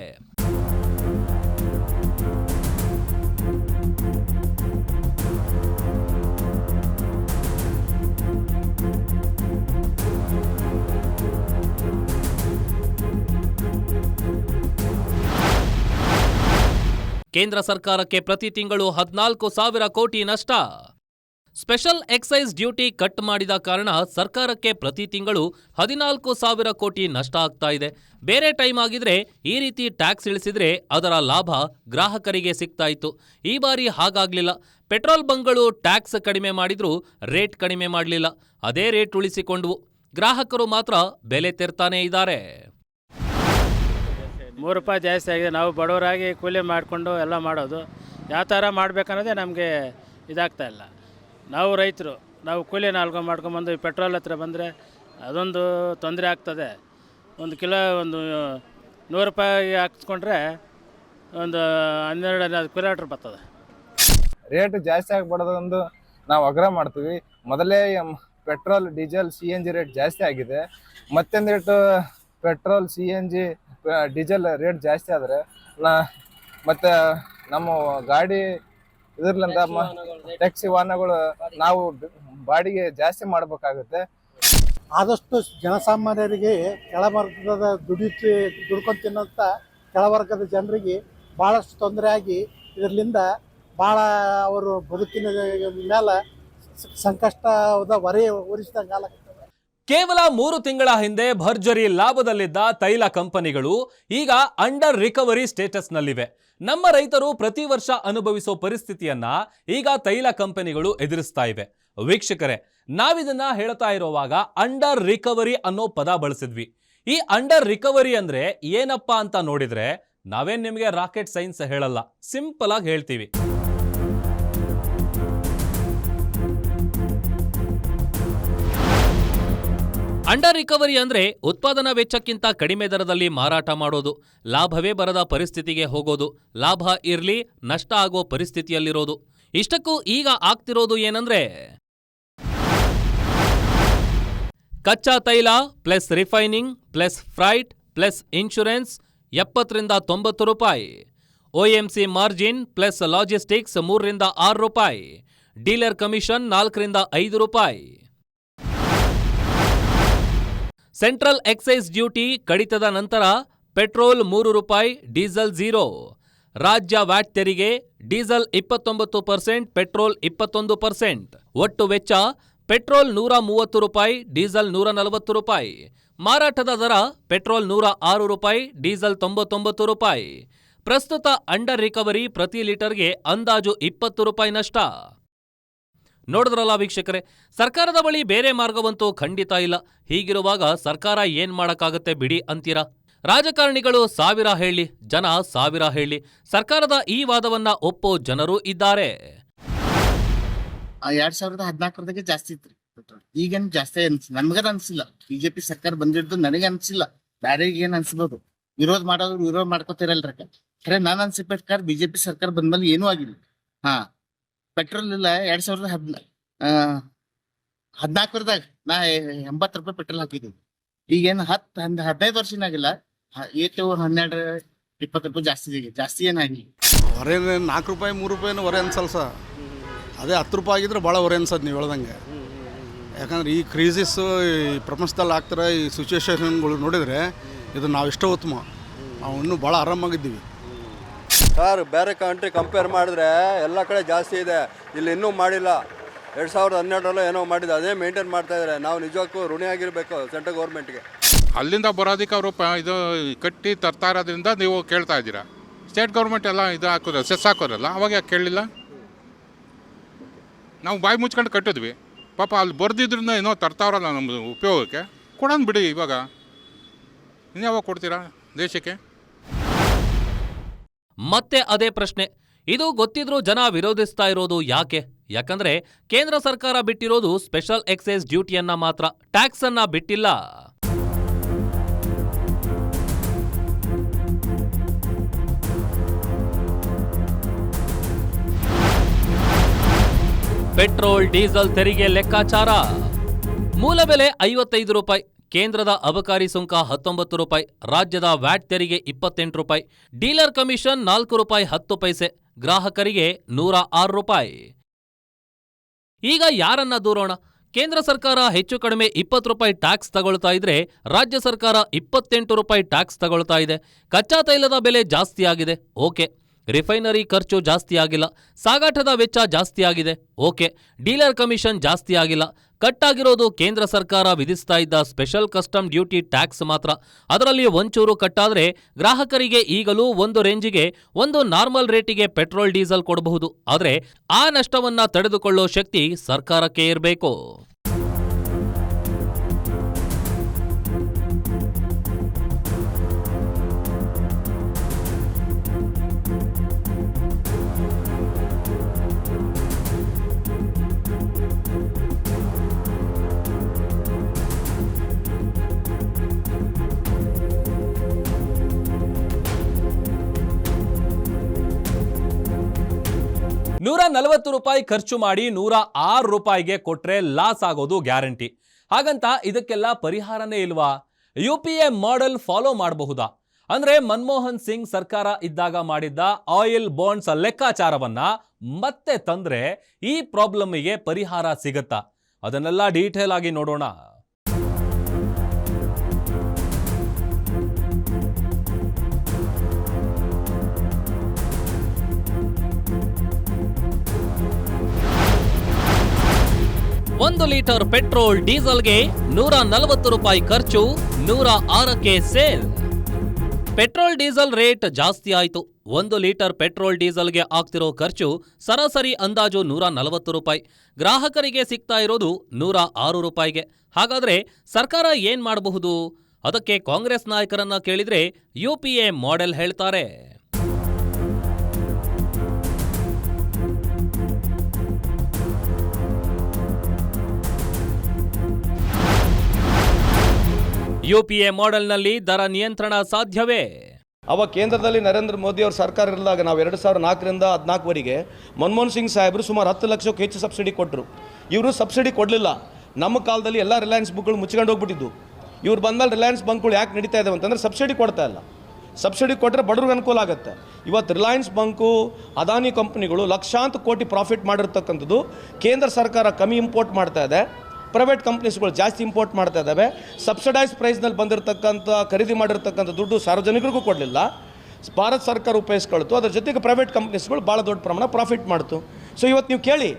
Speaker 1: ಕೇಂದ್ರ ಸರ್ಕಾರಕ್ಕೆ ಪ್ರತಿ ತಿಂಗಳು 14,000 ಕೋಟಿ ನಷ್ಟ. ಸ್ಪೆಷಲ್ ಎಕ್ಸೈಸ್ ಡ್ಯೂಟಿ ಕಟ್ ಮಾಡಿದ ಕಾರಣ ಸರ್ಕಾರಕ್ಕೆ ಪ್ರತಿ ತಿಂಗಳು 14,000 ಕೋಟಿ ನಷ್ಟ ಆಗ್ತಾ ಇದೆ. ಬೇರೆ ಟೈಮ್ ಆಗಿದ್ರೆ ಈ ರೀತಿ ಟ್ಯಾಕ್ಸ್ ಇಳಿಸಿದ್ರೆ ಅದರ ಲಾಭ ಗ್ರಾಹಕರಿಗೆ ಸಿಗ್ತಾ ಇತ್ತು. ಈ ಬಾರಿ ಹಾಗಾಗ್ಲಿಲ್ಲ. ಪೆಟ್ರೋಲ್ ಬಂಕ್ಗಳು ಟ್ಯಾಕ್ಸ್ ಕಡಿಮೆ ಮಾಡಿದ್ರೂ ರೇಟ್ ಕಡಿಮೆ ಮಾಡಲಿಲ್ಲ. ಅದೇ ರೇಟ್ ಉಳಿಸಿಕೊಂಡ್ವು. ಗ್ರಾಹಕರು ಮಾತ್ರ ಬೆಲೆ ತೆರ್ತಾನೇ ಇದ್ದಾರೆ.
Speaker 12: 3 ರೂಪಾಯಿ ಜಾಸ್ತಿ ಆಗಿದೆ. ನಾವು ಬಡವರಾಗಿ ಕೂಲಿ ಮಾಡಿಕೊಂಡು ಎಲ್ಲ ಮಾಡೋದು. ಯಾವ ಥರ ಮಾಡಬೇಕನ್ನೋದೇ ನಮಗೆ ಇದಾಗ್ತಾ ಇಲ್ಲ. ನಾವು ರೈತರು, ನಾವು ಕೂಲಿ ಮಾಡ್ಕೊಂಬಂದು ಈ ಪೆಟ್ರೋಲ್ ಹತ್ರ ಬಂದರೆ ಅದೊಂದು ತೊಂದರೆ ಆಗ್ತದೆ. 1 ಕಿಲೋ 100 ರೂಪಾಯಿ ಹಾಕ್ಸ್ಕೊಂಡ್ರೆ ಒಂದು 12-13 ಕಿಲೋಮೀಟ್ರ್ ಬರ್ತದೆ.
Speaker 13: ರೇಟ್ ಜಾಸ್ತಿ ಆಗಬಾರ್ದೊಂದು ನಾವು ಆಗ್ರಹ ಮಾಡ್ತೀವಿ. ಮೊದಲೇ ಪೆಟ್ರೋಲ್, ಡೀಸೆಲ್, CNG ರೇಟ್ ಜಾಸ್ತಿ ಆಗಿದೆ. ಮತ್ತೊಂದು rate petrol, CNG, diesel rate ಜಾಸ್ತಿ ಆದರೆ ಮತ್ತು ನಮ್ಮ ಗಾಡಿ ಇದರ್ಲಿಂದ ಟ್ಯಾಕ್ಸಿ ವಾಹನಗಳು ನಾವು ಬಾಡಿಗೆ ಜಾಸ್ತಿ ಮಾಡಬೇಕಾಗುತ್ತೆ.
Speaker 5: ಆದಷ್ಟು ಜನಸಾಮಾನ್ಯರಿಗೆ ಕೆಳವರ್ಗದ ದುಡ್ಕೊಂಡು ತಿನ್ನೋಂಥ ಕೆಳವರ್ಗದ ಜನರಿಗೆ ಭಾಳಷ್ಟು ತೊಂದರೆ ಆಗಿ ಇದರಿಂದ ಭಾಳ ಅವರು ಬದುಕಿನ ಮೇಲೆ ಸಂಕಷ್ಟದ ಹೊರೆ ಹೊರಿಸಿದಂಗೆ ಆಗತ್ತೆ.
Speaker 1: ಕೇವಲ 3 ತಿಂಗಳ ಹಿಂದೆ ಭರ್ಜರಿ ಲಾಭದಲ್ಲಿದ್ದ ತೈಲ ಕಂಪನಿಗಳು ಈಗ ಅಂಡರ್ ರಿಕವರಿ ಸ್ಟೇಟಸ್ನಲ್ಲಿವೆ. ನಮ್ಮ ರೈತರು ಪ್ರತಿ ವರ್ಷ ಅನುಭವಿಸೋ ಪರಿಸ್ಥಿತಿಯನ್ನ ಈಗ ತೈಲ ಕಂಪನಿಗಳು ಎದುರಿಸ್ತಾ ಇವೆ. ವೀಕ್ಷಕರೇ, ನಾವಿದನ್ನ ಹೇಳ್ತಾ ಇರುವಾಗ ಅಂಡರ್ ರಿಕವರಿ ಅನ್ನೋ ಪದ ಬಳಸಿದ್ವಿ. ಈ ಅಂಡರ್ ರಿಕವರಿ ಅಂದ್ರೆ ಏನಪ್ಪ ಅಂತ ನೋಡಿದ್ರೆ, ನಾವೇನ್ ನಿಮಗೆ ರಾಕೆಟ್ ಸೈನ್ಸ್ ಹೇಳಲ್ಲ, ಸಿಂಪಲ್ ಆಗಿ ಹೇಳ್ತೀವಿ. ಅಂಡರ್ ರಿಕವರಿ ಅಂದ್ರೆ ಉತ್ಪಾದನಾ ವೆಚ್ಚಕ್ಕಿಂತ ಕಡಿಮೆ ದರದಲ್ಲಿ ಮಾರಾಟ ಮಾಡೋದು, ಲಾಭವೇ ಬರದ ಪರಿಸ್ಥಿತಿಗೆ ಹೋಗೋದು, ಲಾಭ ಇರ್ಲಿ ನಷ್ಟ ಆಗೋ ಪರಿಸ್ಥಿತಿಯಲ್ಲಿರೋದು. ಇಷ್ಟಕ್ಕೂ ಈಗ ಆಗ್ತಿರೋದು ಏನಂದ್ರೆ, ಕಚ್ಚಾ ತೈಲ plus refining plus freight plus insurance 70 ರಿಂದ 90 ರೂಪಾಯಿ, OMC ಮಾರ್ಜಿನ್ ಪ್ಲಸ್ ಲಾಜಿಸ್ಟಿಕ್ಸ್ 3 ರಿಂದ 6 ರೂಪಾಯಿ, ಡೀಲರ್ ಕಮಿಷನ್ 4 ರಿಂದ 5 ರೂಪಾಯಿ. ಸೆಂಟ್ರಲ್ ಎಕ್ಸೈಸ್ ಡ್ಯೂಟಿ ಕಡಿತದ ನಂತರ ಪೆಟ್ರೋಲ್ 3 ರೂಪಾಯಿ, ಡೀಸೆಲ್ 0. ರಾಜ್ಯ ವ್ಯಾಟ್ ತೆರಿಗೆ, ಡೀಸೆಲ್ 29%, ಪೆಟ್ರೋಲ್ 21%. ಒಟ್ಟು ವೆಚ್ಚ ಪೆಟ್ರೋಲ್ 130 ರೂಪಾಯಿ, ಡೀಸೆಲ್ 140 ರೂಪಾಯಿ. ಮಾರಾಟದ ದರ ಪೆಟ್ರೋಲ್ 106 ರೂಪಾಯಿ, ಡೀಸೆಲ್ 99 ರೂಪಾಯಿ. ಪ್ರಸ್ತುತ ಅಂಡರ್ ರಿಕವರಿ ಪ್ರತಿ ಲೀಟರ್ಗೆ ಅಂದಾಜು 20 ರೂಪಾಯಿ ನಷ್ಟ. ನೋಡಿದ್ರಲ್ಲ ವೀಕ್ಷಕರೇ, ಸರ್ಕಾರದ ಬಳಿ ಬೇರೆ ಮಾರ್ಗವಂತೂ ಖಂಡಿತ ಇಲ್ಲ. ಹೀಗಿರುವಾಗ ಸರ್ಕಾರ ಏನ್ ಮಾಡಕ್ಕಾಗತ್ತೆ ಬಿಡಿ ಅಂತೀರಾ? ರಾಜಕಾರಣಿಗಳು 1000 ಹೇಳಿ, ಜನ 1000 ಹೇಳಿ, ಸರ್ಕಾರದ ಈ ವಾದವನ್ನ ಒಪ್ಪೋ ಜನರು ಇದ್ದಾರೆ.
Speaker 5: 2014 ಜಾಸ್ತಿ ಇತ್ತು ಪೆಟ್ರೋಲ್, ಈಗೇನು ಜಾಸ್ತಿ ನಮ್ಗದ ಅನ್ಸಿಲ್ಲ. ಬಿಜೆಪಿ ಸರ್ಕಾರ ಬಂದಿದ್ದು ನನಗೆ ಅನ್ಸಿಲ್ಲ, ಬ್ಯಾರೆಗೆ ಏನ್ ಅನ್ಸ್ಬೋದು. ವಿರೋಧ ಮಾಡೋರು ವಿರೋಧ ಮಾಡ್ಕೋತಿರಲ್ರ. ಖರೆ ನಾನು ಅನ್ಸಿ ಪ್ರಕಾರ ಬಿಜೆಪಿ ಸರ್ಕಾರ ಬಂದ್ಮೇಲೆ ಏನೂ ಆಗಿಲ್ಲ. ಪೆಟ್ರೋಲ್ ಇಲ್ಲ 2014 ನಾ 80 ರೂಪಾಯಿ ಪೆಟ್ರೋಲ್ ಹಾಕಿದ್ವಿ. ಈಗೇನು 15 ವರ್ಷನಾಗಿಲ್ಲ, 12-20 ರೂಪಾಯಿ ಜಾಸ್ತಿ ಏನಾಗಿಲ್ಲ.
Speaker 14: ಹೊರೆ 4 ರೂಪಾಯಿ 3 ರೂಪಾಯಿನೂ ಹೊರೆ ಅನ್ಸಲ್ಲ ಸರ್. ಅದೇ 10 ರೂಪಾಯಿ ಆಗಿದ್ರೆ ಭಾಳ ಹೊರೆ ಅನ್ಸೋದು ನೀವು ಹೇಳ್ದಂಗೆ. ಯಾಕಂದ್ರೆ ಈ ಕ್ರೈಸಿಸ್ಸು ಈ ಪ್ರಪಂಚದಲ್ಲಿ ಆಗ್ತಿರೋ ಈ ಸಿಚುವೇಶನ್ಗಳು ನೋಡಿದರೆ ಇದು ನಾವು ಎಷ್ಟೋ ಉತ್ತಮ, ನಾವು ಇನ್ನೂ ಭಾಳ ಆರಾಮಾಗಿದ್ದೀವಿ.
Speaker 15: ಸರ್, ಬೇರೆ ಕಂಟ್ರಿ ಕಂಪೇರ್ ಮಾಡಿದ್ರೆ ಎಲ್ಲ ಕಡೆ ಜಾಸ್ತಿ ಇದೆ, ಇಲ್ಲಿ ಇನ್ನೂ ಮಾಡಿಲ್ಲ. 2012 ಏನೋ ಮಾಡಿದೆ, ಅದೇ ಮೇಂಟೈನ್ ಮಾಡ್ತಾ ಇದ್ದಾರೆ. ನಾವು ನಿಜಕ್ಕೂ ಋಣಿಯಾಗಿರಬೇಕು ಸೆಂಟ್ರಲ್ ಗೌರ್ಮೆಂಟ್ಗೆ.
Speaker 16: ಅಲ್ಲಿಂದ ಬರೋದಕ್ಕೆ ಅವರು ಇದು ಕಟ್ಟಿ ತರ್ತಾ ಇರೋದ್ರಿಂದ ನೀವು ಕೇಳ್ತಾ ಇದ್ದೀರಾ. ಸ್ಟೇಟ್ ಗೌರ್ಮೆಂಟ್ ಎಲ್ಲ ಇದು ಹಾಕೋದು ಸೆಸ್ ಹಾಕೋರಲ್ಲ, ಅವಾಗ ಯಾಕೆ ಕೇಳಲಿಲ್ಲ? ನಾವು ಬಾಯಿ ಮುಚ್ಕೊಂಡು ಕಟ್ಟಿದ್ವಿ. ಪಾಪ ಅಲ್ಲಿ ಬರ್ದಿದ್ರಿಂದ ಏನೋ ತರ್ತಾವ್ರಲ್ಲ ನಮ್ಮದು ಉಪಯೋಗಕ್ಕೆ, ಕೊಡೋಣ ಬಿಡಿ. ಇವಾಗ ಇನ್ಯಾವಾಗ ಕೊಡ್ತೀರಾ ದೇಶಕ್ಕೆ?
Speaker 1: ಮತ್ತೆ ಅದೇ ಪ್ರಶ್ನೆ. ಇದು ಗೊತ್ತಿದ್ರೂ ಜನ ವಿರೋಧಿಸ್ತಾ ಇರೋದು ಯಾಕೆ? ಯಾಕಂದ್ರೆ ಕೇಂದ್ರ ಸರ್ಕಾರ ಬಿಟ್ಟಿರೋದು ಸ್ಪೆಷಲ್ ಎಕ್ಸೈಸ್ ಡ್ಯೂಟಿಯನ್ನ ಮಾತ್ರ, ಟ್ಯಾಕ್ಸ್ ಅನ್ನ ಬಿಟ್ಟಿಲ್ಲ. ಪೆಟ್ರೋಲ್ ಡೀಸೆಲ್ ತೆರಿಗೆ ಲೆಕ್ಕಾಚಾರ. ಮೂಲ ಬೆಲೆ 55 ರೂಪಾಯಿ, ಕೇಂದ್ರದ ಅಬಕಾರಿ ಸುಂಕ 19 ರೂಪಾಯಿ, ರಾಜ್ಯದ ವ್ಯಾಟ್ ತೆರಿಗೆ 28 ರೂಪಾಯಿ, ಡೀಲರ್ ಕಮಿಷನ್ 4 ರೂಪಾಯಿ 10 ಪೈಸೆ, ಗ್ರಾಹಕರಿಗೆ 106 ರೂಪಾಯಿ. ಈಗ ಯಾರನ್ನ ದೂರೋಣ? ಕೇಂದ್ರ ಸರ್ಕಾರ ಹೆಚ್ಚು ಕಡಿಮೆ 20 ರೂಪಾಯಿ ಟ್ಯಾಕ್ಸ್ ತಗೊಳ್ತಾ ಇದ್ರೆ ರಾಜ್ಯ ಸರ್ಕಾರ 28 ರೂಪಾಯಿ ಟ್ಯಾಕ್ಸ್ ತಗೊಳ್ತಾ ಇದೆ. ಕಚ್ಚಾ ತೈಲದ ಬೆಲೆ ಜಾಸ್ತಿ ಆಗಿದೆ, ಓಕೆ. ರಿಫೈನರಿ ಖರ್ಚು ಜಾಸ್ತಿ ಆಗಿಲ್ಲ. ಸಾಗಾಟದ ವೆಚ್ಚ ಜಾಸ್ತಿ ಆಗಿದೆ, ಓಕೆ. ಡೀಲರ್ ಕಮಿಷನ್ ಜಾಸ್ತಿ ಆಗಿಲ್ಲ. ಕಟ್ಟಾಗಿರೋದು ಕೇಂದ್ರ ಸರ್ಕಾರ ವಿಧಿಸ್ತಾ ಇದ್ದ ಸ್ಪೆಷಲ್ ಕಸ್ಟಮ್ ಡ್ಯೂಟಿ ಟ್ಯಾಕ್ಸ್ ಮಾತ್ರ. ಅದರಲ್ಲಿ ಒಂಚೂರು ಕಟ್ಟಾದ್ರೆ ಗ್ರಾಹಕರಿಗೆ ಈಗಲೂ ಒಂದು ರೇಂಜಿಗೆ, ಒಂದು ನಾರ್ಮಲ್ ರೇಟಿಗೆ ಪೆಟ್ರೋಲ್ ಡೀಸೆಲ್ ಕೊಡಬಹುದು. ಆದರೆ ಆ ನಷ್ಟವನ್ನ ತಡೆದುಕೊಳ್ಳೋ ಶಕ್ತಿ ಸರ್ಕಾರಕ್ಕೆ ಇರಬೇಕು.
Speaker 17: ₹140 ಖರ್ಚು ಮಾಡಿ ₹106 ಕೊಟ್ರೆ ಲಾಸ್ ಆಗೋದು ಗ್ಯಾರಂಟಿ. ಹಾಗಂತ ಇದಕ್ಕೆಲ್ಲ ಪರಿಹಾರನೇ ಇಲ್ವಾ? UPA ಮಾಡೆಲ್ ಫಾಲೋ ಮಾಡಬಹುದಾ? ಅಂದ್ರೆ ಮನಮೋಹನ್ ಸಿಂಗ್ ಸರ್ಕಾರ ಇದ್ದಾಗ ಮಾಡಿದ್ದ ಆಯಿಲ್ ಬಾಂಡ್ಸ್ ಲೆಕ್ಕಾಚಾರವನ್ನ ಮತ್ತೆ ತಂದ್ರೆ ಈ ಪ್ರಾಬ್ಲಮ್ಗೆ ಪರಿಹಾರ ಸಿಗತ್ತಾ? ಅದನ್ನೆಲ್ಲ ಡೀಟೇಲ್ ಆಗಿ ನೋಡೋಣ.
Speaker 1: ಒಂದು ಲೀಟರ್ ಪೆಟ್ರೋಲ್ ಡೀಸೆಲ್ಗೆ ₹140 ಖರ್ಚು, ₹106 ಸೇಲ್. ಪೆಟ್ರೋಲ್ ಡೀಸೆಲ್ ರೇಟ್ ಜಾಸ್ತಿ ಆಯಿತು. 1 ಲೀಟರ್ ಪೆಟ್ರೋಲ್ ಡೀಸೆಲ್ಗೆ ಆಗ್ತಿರೋ ಖರ್ಚು ಸರಾಸರಿ ಅಂದಾಜು ₹140. ಗ್ರಾಹಕರಿಗೆ ಸಿಗ್ತಾ ಇರೋದು ₹106. ಹಾಗಾದ್ರೆ ಸರ್ಕಾರ ಏನ್ ಮಾಡಬಹುದು? ಅದಕ್ಕೆ ಕಾಂಗ್ರೆಸ್ ನಾಯಕರನ್ನ ಕೇಳಿದ್ರೆ UPA ಮಾಡೆಲ್ ಹೇಳ್ತಾರೆ. UPA ಮಾಡೆಲ್ನಲ್ಲಿ ದರ ನಿಯಂತ್ರಣ ಸಾಧ್ಯವೇ?
Speaker 11: ಅವಾಗ ಕೇಂದ್ರದಲ್ಲಿ ನರೇಂದ್ರ ಮೋದಿ ಅವ್ರ ಸರ್ಕಾರ ಇರಲಾಗ ನಾವು 2004ರಿಂದ 14ವರೆಗೆ ಮನಮೋಹನ್ ಸಿಂಗ್ ಸಾಹೇಬರು ಸುಮಾರು 10 ಲಕ್ಷಕ್ಕೆ ಹೆಚ್ಚು ಸಬ್ಸಿಡಿ ಕೊಟ್ಟರು. ಇವರು ಸಬ್ಸಿಡಿ ಕೊಡಲಿಲ್ಲ. ನಮ್ಮ ಕಾಲದಲ್ಲಿ ಎಲ್ಲ ರಿಲಯನ್ಸ್ ಬಂಕ್ಗಳು ಮುಚ್ಕೊಂಡು ಹೋಗ್ಬಿಟ್ಟಿದ್ದು. ಇವ್ರು ಬಂದಮೇಲೆ ರಿಲಯನ್ಸ್ ಬಂಕ್ಗಳು ಯಾಕೆ ನಡೀತಾ ಇದ್ದಾವೆ ಅಂತಂದರೆ ಸಬ್ಸಿಡಿ ಕೊಡ್ತಾ ಇಲ್ಲ. ಸಬ್ಸಿಡಿ ಕೊಟ್ಟರೆ ಬಡವ್ರಿಗೆ ಅನುಕೂಲ ಆಗುತ್ತೆ. ಇವತ್ತು ರಿಲಯನ್ಸ್ ಬಂಕು, ಅದಾನಿ ಕಂಪ್ನಿಗಳು ಲಕ್ಷಾಂತರ ಕೋಟಿ ಪ್ರಾಫಿಟ್ ಮಾಡಿರ್ತಕ್ಕಂಥದ್ದು. ಕೇಂದ್ರ ಸರ್ಕಾರ ಕಮ್ಮಿ ಇಂಪೋರ್ಟ್ ಮಾಡ್ತಾ ಇದೆ, ಪ್ರೈವೇಟ್ ಕಂಪ್ನೀಸ್ಗಳು ಜಾಸ್ತಿ ಇಂಪೋರ್ಟ್ ಮಾಡ್ತಾ ಇದ್ದಾವೆ. ಸಬ್ಸಿಡೈಸ್ ಪ್ರೈಸ್ನಲ್ಲಿ ಬಂದಿರತಕ್ಕಂಥ ಖರೀದಿ ಮಾಡಿರ್ತಕ್ಕಂಥ ದುಡ್ಡು ಸಾರ್ವಜನಿಕರಿಗೂ ಕೊಡಲಿಲ್ಲ. ಭಾರತ ಸರ್ಕಾರ ಉಪಯೋಗಿಸ್ಕೊಳ್ತು. ಅದ್ರ ಜೊತೆಗೆ ಪ್ರೈವೇಟ್ ಕಂಪ್ನೀಸ್ಗಳು ಭಾಳ ದೊಡ್ಡ ಪ್ರಮಾಣ ಪ್ರಾಫಿಟ್ ಮಾಡ್ತು. ಸೊ ಇವತ್ತು ನೀವು ಕೇಳಿ,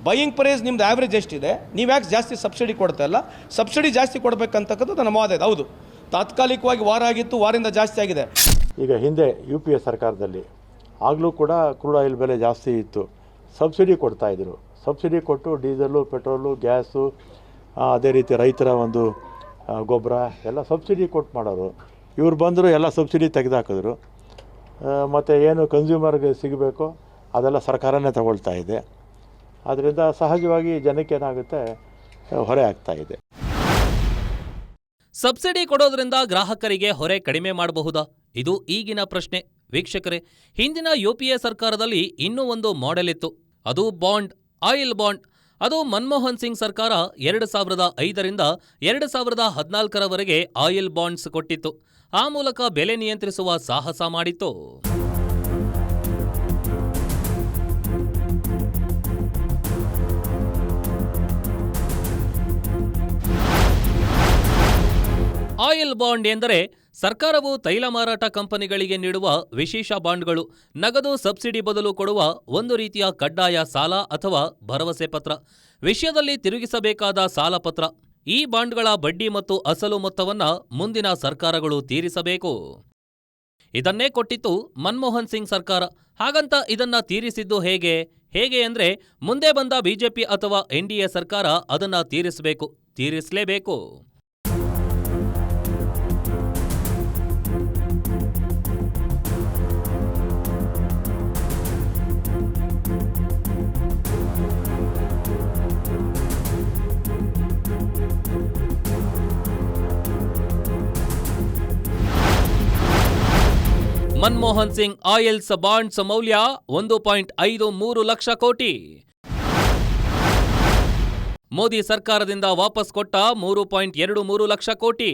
Speaker 11: ಬೈಯಿಂಗ್ ಪ್ರೈಸ್ ನಿಮ್ದು ಆ್ಯಾವ್ರೇಜ್ ಎಷ್ಟಿದೆ, ನೀವು ಯಾಕೆ ಜಾಸ್ತಿ ಸಬ್ಸಿಡಿ ಕೊಡ್ತಾ ಇಲ್ಲ? ಸಬ್ಸಿಡಿ ಜಾಸ್ತಿ ಕೊಡಬೇಕಂತಕ್ಕಂಥದ್ದು ನಮ್ಮ ವಾದ ಇದೆ. ಹೌದು, ತಾತ್ಕಾಲಿಕವಾಗಿ ವಾರ ಆಗಿತ್ತು, ವಾರದಿಂದ ಜಾಸ್ತಿ ಆಗಿದೆ.
Speaker 10: ಈಗ ಹಿಂದೆ UPA ಸರ್ಕಾರದಲ್ಲಿ ಆಗಲೂ ಕೂಡ ಕ್ರೂಡ್ ಆಯಿಲ್ ಬೆಲೆ ಜಾಸ್ತಿ ಇತ್ತು, ಸಬ್ಸಿಡಿ ಕೊಡ್ತಾಯಿದ್ರು. ಸಬ್ಸಿಡಿ ಕೊಟ್ಟು ಡೀಸೆಲು, ಪೆಟ್ರೋಲು, ಗ್ಯಾಸು, ಅದೇ ರೀತಿ ರೈತರ ಒಂದು ಗೊಬ್ಬರ ಎಲ್ಲ ಸಬ್ಸಿಡಿ ಕೊಟ್ಟು ಮಾಡೋರು. ಇವ್ರು ಬಂದರು, ಎಲ್ಲ ಸಬ್ಸಿಡಿ ತೆಗೆದುಹಾಕಿದ್ರು. ಮತ್ತು ಏನು ಕನ್ಸ್ಯೂಮರ್ಗೆ ಸಿಗಬೇಕು ಅದೆಲ್ಲ ಸರ್ಕಾರನೇ ತಗೊಳ್ತಾ ಇದೆ. ಆದ್ದರಿಂದ ಸಹಜವಾಗಿ ಜನಕ್ಕೆ ಏನಾಗುತ್ತೆ, ಹೊರೆ ಆಗ್ತಾ ಇದೆ.
Speaker 1: ಸಬ್ಸಿಡಿ ಕೊಡೋದ್ರಿಂದ ಗ್ರಾಹಕರಿಗೆ ಹೊರೆ ಕಡಿಮೆ ಮಾಡಬಹುದಾ? ಇದು ಈಗಿನ ಪ್ರಶ್ನೆ. ವೀಕ್ಷಕರೇ, ಹಿಂದಿನ UPA ಸರ್ಕಾರದಲ್ಲಿ ಇನ್ನೂ ಒಂದು ಮಾಡೆಲ್ ಇತ್ತು. ಅದು ಬಾಂಡ್, ಆಯಿಲ್ ಬಾಂಡ್. ಅದು ಮನಮೋಹನ್ ಸಿಂಗ್ ಸರ್ಕಾರ 2005ರಿಂದ 2014ರವರೆಗೆ ಆಯಿಲ್ ಬಾಂಡ್ಸ್ ಕೊಟ್ಟಿತ್ತು. ಆ ಮೂಲಕ ಬೆಲೆ ನಿಯಂತ್ರಿಸುವ ಸಾಹಸ ಮಾಡಿತ್ತು. ಆಯಿಲ್ ಬಾಂಡ್ ಎಂದರೆ ಸರ್ಕಾರವು ತೈಲ ಮಾರಾಟ ಕಂಪನಿಗಳಿಗೆ ನೀಡುವ ವಿಶೇಷ ಬಾಂಡ್ಗಳು. ನಗದು ಸಬ್ಸಿಡಿ ಬದಲು ಕೊಡುವ ಒಂದು ರೀತಿಯ ಕಡ್ಡಾಯ ಸಾಲ ಅಥವಾ ಭರವಸೆ ಪತ್ರ. ವಿಷಯದಲ್ಲಿ ತಿರುಗಿಸಬೇಕಾದ ಸಾಲ ಪತ್ರ. ಈ ಬಾಂಡ್ಗಳ ಬಡ್ಡಿ ಮತ್ತು ಅಸಲು ಮೊತ್ತವನ್ನ ಮುಂದಿನ ಸರ್ಕಾರಗಳು ತೀರಿಸಬೇಕು. ಇದನ್ನೇ ಕೊಟ್ಟಿತ್ತು ಮನಮೋಹನ್ ಸಿಂಗ್ ಸರ್ಕಾರ. ಹಾಗಂತ ಇದನ್ನ ತೀರಿಸಿದ್ದು ಹೇಗೆ ಅಂದ್ರೆ ಮುಂದೆ ಬಂದ ಬಿಜೆಪಿ ಅಥವಾ NDA ಸರ್ಕಾರ ಅದನ್ನ ತೀರಿಸಲೇಬೇಕು. ಮನಮೋಹನ್ ಸಿಂಗ್ ಆಯಿಲ್ಸ್ ಬಾಂಡ್ಸ್ ಮೌಲ್ಯ 1.53 ಲಕ್ಷ ಕೋಟಿ. ಮೋದಿ ಸರ್ಕಾರದಿಂದ ವಾಪಸ್ ಕೊಟ್ಟ 3.23 ಲಕ್ಷ ಕೋಟಿ.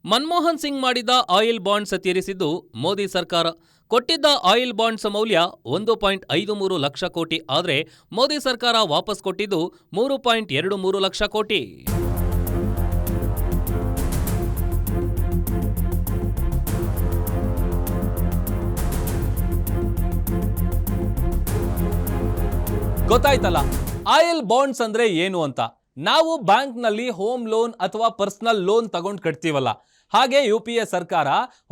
Speaker 1: ಮನಮೋಹನ್ ಸಿಂಗ್ ಮಾಡಿದ ಆಯಿಲ್ ಬಾಂಡ್ಸ್ ತೀರಿಸಿದ್ದು ಮೋದಿ ಸರ್ಕಾರ. ಕೊಟ್ಟಿದ್ದ ಆಯಿಲ್ ಬಾಂಡ್ಸ್ ಮೌಲ್ಯ 1.53 ಲಕ್ಷ ಕೋಟಿ. ಆದರೆ ಮೋದಿ ಸರ್ಕಾರ ವಾಪಸ್ ಕೊಟ್ಟಿದ್ದು 3.23 ಲಕ್ಷ ಕೋಟಿ.
Speaker 17: ಗೊತ್ತಾಯ್ತಲ್ಲ, ಆಯಿಲ್ ಬಾಂಡ್ಸ್ ಅಂದ್ರೆ ಏನು ಅಂತ. ನಾವು ಬ್ಯಾಂಕ್ನಲ್ಲಿ ಹೋಮ್ ಲೋನ್ ಅಥವಾ ಪರ್ಸನಲ್ ಲೋನ್ ತಗೊಂಡು ಕಟ್ತೀವಲ್ಲ, ಹಾಗೆ UPA ಸರ್ಕಾರ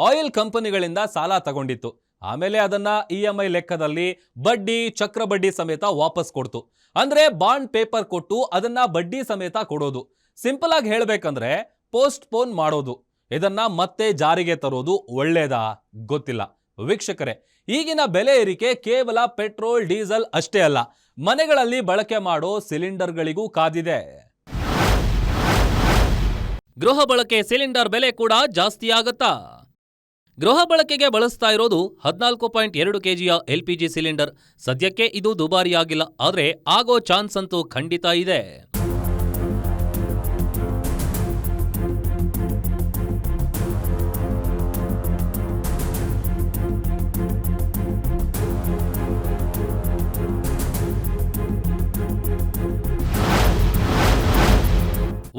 Speaker 17: ಆಯಿಲ್ ಕಂಪನಿಗಳಿಂದ ಸಾಲ ತಗೊಂಡಿತ್ತು. ಆಮೇಲೆ ಅದನ್ನ EMI ಲೆಕ್ಕದಲ್ಲಿ ಬಡ್ಡಿ, ಚಕ್ರಬಡ್ಡಿ ಸಮೇತ ವಾಪಸ್ ಕೊಡ್ತು. ಅಂದ್ರೆ ಬಾಂಡ್ ಪೇಪರ್ ಕೊಟ್ಟು ಅದನ್ನ ಬಡ್ಡಿ ಸಮೇತ ಕೊಡೋದು. ಸಿಂಪಲ್ ಆಗಿ ಹೇಳ್ಬೇಕಂದ್ರೆ ಪೋಸ್ಟ್ ಪೋನ್ ಮಾಡೋದು. ಇದನ್ನ ಮತ್ತೆ ಜಾರಿಗೆ ತರೋದು ಒಳ್ಳೇದಾ ಗೊತ್ತಿಲ್ಲ. ವೀಕ್ಷಕರೇ, ಈಗಿನ ಬೆಲೆ ಏರಿಕೆ ಕೇವಲ ಪೆಟ್ರೋಲ್, ಡೀಸೆಲ್ ಅಷ್ಟೇ ಅಲ್ಲ, ಮನೆಗಳಲ್ಲಿ ಬಳಕೆ ಮಾಡೋ ಸಿಲಿಂಡರ್ಗಳಿಗೂ ಕಾದಿದೆ.
Speaker 1: ಗೃಹ ಬಳಕೆ ಸಿಲಿಂಡರ್ ಬೆಲೆ ಕೂಡ ಜಾಸ್ತಿ ಆಗತ್ತಾ? ಗೃಹ ಬಳಕೆಗೆ ಬಳಸ್ತಾ ಇರೋದು 14.2 kgಯ LPG ಸಿಲಿಂಡರ್. ಸದ್ಯಕ್ಕೆ ಇದು ದುಬಾರಿಯಾಗಿಲ್ಲ, ಆದರೆ ಆಗೋ ಚಾನ್ಸ್ ಅಂತೂ ಖಂಡಿತ ಇದೆ.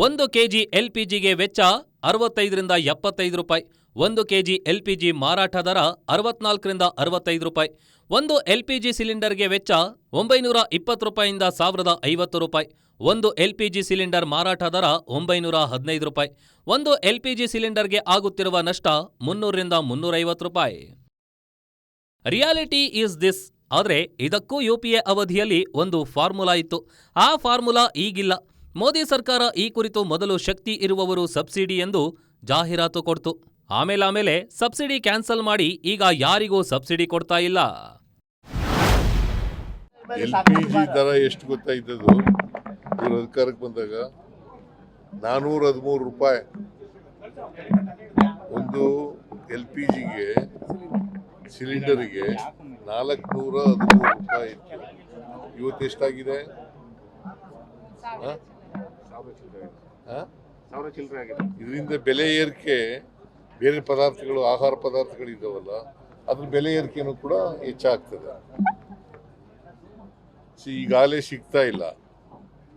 Speaker 1: ಒಂದು ಕೆಜಿ LPGಗೆ ವೆಚ್ಚ 65ರಿಂದ 75 ರೂಪಾಯಿ. 1 ಕೆಜಿ LPG ಮಾರಾಟ ದರ 64ರಿಂದ 65 ರೂಪಾಯಿ. ಒಂದು LPG ಸಿಲಿಂಡರ್ಗೆ ವೆಚ್ಚ 920 ರೂಪಾಯಿಯಿಂದ 1050 ರೂಪಾಯಿ. ಒಂದು LPG ಸಿಲಿಂಡರ್ ಮಾರಾಟ ದರ 915 ರೂಪಾಯಿ. ಒಂದು LPG ಸಿಲಿಂಡರ್ಗೆ ಆಗುತ್ತಿರುವ ನಷ್ಟ 300ರಿಂದ 350 ರೂಪಾಯಿ. Reality is this. ಆದರೆ ಇದಕ್ಕೂ UPA ಅವಧಿಯಲ್ಲಿ ಒಂದು ಫಾರ್ಮುಲಾ ಇತ್ತು. ಆ ಫಾರ್ಮುಲಾ ಈಗಿಲ್ಲ. ಮೋದಿ ಸರ್ಕಾರ ಈ ಕುರಿತು ಮೊದಲು ಶಕ್ತಿ ಇರುವವರು ಸಬ್ಸಿಡಿ ಎಂದು ಜಾಹೀರಾತು ಕೊಡ್ತು. ಆಮೇಲೆ ಸಬ್ಸಿಡಿ ಕ್ಯಾನ್ಸಲ್ ಮಾಡಿ ಈಗ ಯಾರಿಗೂ ಸಬ್ಸಿಡಿ ಕೊಡ್ತಾ ಇಲ್ಲ.
Speaker 8: LPG ದರ ಎಷ್ಟು ಗೊತ್ತಾ ಇದ್ದದ್ದು? ಇವರು ಅಧಿಕಾರಕ್ಕೆ ಬಂದಾಗ 413 ರೂಪಾಯಿ ಒಂದು LPGಗೆ, ಸಿಲಿಂಡರ್ಗೆ 413 ರೂಪಾಯಿ ಇತ್ತು. ಇವತ್ತು ಎಷ್ಟಾಗಿದೆ? ಇದರಿಂದ ಬೆಲೆ ಏರಿಕೆ, ಬೇರೆ ಪದಾರ್ಥಗಳು, ಆಹಾರ ಪದಾರ್ಥಗಳು ಇದಾವಲ್ಲ, ಅದ್ರ ಬೆಲೆ ಏರಿಕೆನೂ ಕೂಡ ಹೆಚ್ಚಾಗ್ತದೆ. ಈಗಾಗಲೇ ಸಿಗ್ತಾ ಇಲ್ಲ.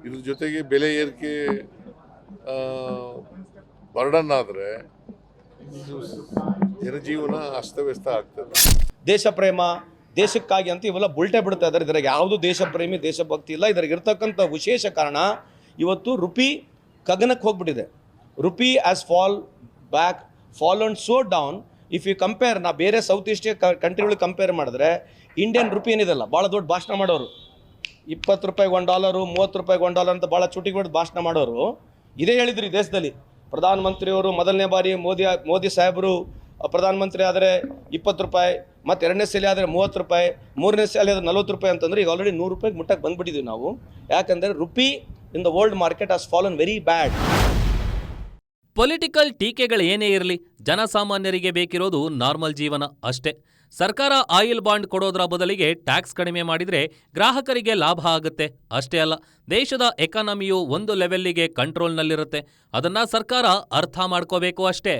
Speaker 8: ಇದ್ರ ಜೊತೆಗೆ ಬೆಲೆ ಏರಿಕೆ ಬರ್ಡನ್ ಆದ್ರೆ ಜನಜೀವನ ಅಸ್ತವ್ಯಸ್ತ ಆಗ್ತದೆ.
Speaker 11: ದೇಶ ಪ್ರೇಮ, ದೇಶಕ್ಕಾಗಿ ಅಂತ ಇವೆಲ್ಲ ಬುಲ್ಟೆ ಬಿಡ್ತಾ ಇದ್ದಾರೆ. ಇದ್ರಾಗ ಯಾವುದು ದೇಶ ಪ್ರೇಮಿ, ದೇಶಭಕ್ತಿ ಇಲ್ಲ. ಇದ್ರಾಗ ಇರ್ತಕ್ಕಂಥ ವಿಶೇಷ ಕಾರಣ, ಇವತ್ತು ರುಪಿ ಗಗನಕ್ಕೆ ಹೋಗ್ಬಿಟ್ಟಿದೆ. Rupee has fallen so down. If you compare, ನಾ ಬೇರೆ ಸೌತ್ ಈಸ್ಟ್ ಕಂಟ್ರಿಗಳಿಗೆ ಕಂಪೇರ್ ಮಾಡಿದ್ರೆ ಇಂಡಿಯನ್ ರುಪಿ ಏನಿದೆಲ್ಲ ಭಾಳ ದೊಡ್ಡ ಭಾಷಣ ಮಾಡೋರು. 20 ರೂಪಾಯಿಗೆ $1, 30 ರೂಪಾಯಿಗೆ $1 ಅಂತ ಭಾಳ ಚುಟಿಗೆ ಹೊಡೆದು ಭಾಷಣ ಮಾಡೋರು. ಇದೇ ಹೇಳಿದ್ರಿ ದೇಶದಲ್ಲಿ. ಪ್ರಧಾನಮಂತ್ರಿಯವರು ಮೊದಲನೇ ಬಾರಿ ಮೋದಿ ಸಾಹೇಬರು ಪ್ರಧಾನಮಂತ್ರಿ ಆದರೆ 20 ರೂಪಾಯಿ, ಮತ್ತು ಎರಡನೇ ಸಲ ಆದರೆ 30 ರೂಪಾಯಿ, ಮೂರನೇ ಸಲ ಆದರೆ 40 ರೂಪಾಯಿ ಅಂತಂದ್ರೆ ಈಗ ಆಲ್ರೆಡಿ 100 ರೂಪಾಯಿಗೆ ಮುಟ್ಟಕ್ಕೆ ಬಂದ್ಬಿಟ್ಟಿದ್ದೀವಿ ನಾವು. ಯಾಕಂದರೆ rupee in the world market has fallen very bad.
Speaker 1: Political ಟೀಕೆಗಳೇನೇ ಇರಲಿ, ಜನಸಾಮಾನ್ಯರಿಗೆ ಬೇಕಿರೋದು ನಾರ್ಮಲ್ ಜೀವನ ಅಷ್ಟೇ. ಸರ್ಕಾರ ಆಯಿಲ್ ಬಾಂಡ್ ಕೊಡೋದ್ರ ಬದಲಿಗೆ ಟ್ಯಾಕ್ಸ್ ಕಡಿಮೆ ಮಾಡಿದ್ರೆ ಗ್ರಾಹಕರಿಗೆ ಲಾಭ ಆಗುತ್ತೆ. ಅಷ್ಟೇ ಅಲ್ಲ, ದೇಶದ ಎಕಾನಮಿಯು ಒಂದು ಲೆವೆಲ್ಲಿಗೆ ಕಂಟ್ರೋಲ್ನಲ್ಲಿರುತ್ತೆ. ಅದನ್ನ ಸರ್ಕಾರ ಅರ್ಥ ಮಾಡ್ಕೋಬೇಕು ಅಷ್ಟೇ.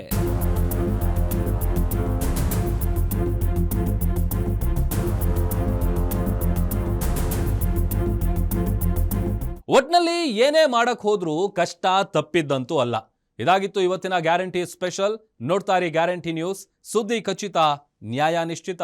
Speaker 17: ಒಟ್ನಲ್ಲಿ ಏನೇ ಮಾಡಕ್ ಹೋದ್ರೂ ಕಷ್ಟ ತಪ್ಪಿದ್ದಂತೂ ಅಲ್ಲ. ಇದಾಗಿತ್ತು ಇವತ್ತಿನ ಗ್ಯಾರಂಟಿ ಸ್ಪೆಷಲ್. ನೋಡ್ತಾ ಇರಿ ಗ್ಯಾರಂಟಿ ನ್ಯೂಸ್. ಸುದ್ದಿ ಖಚಿತ, ನ್ಯಾಯ ನಿಶ್ಚಿತ.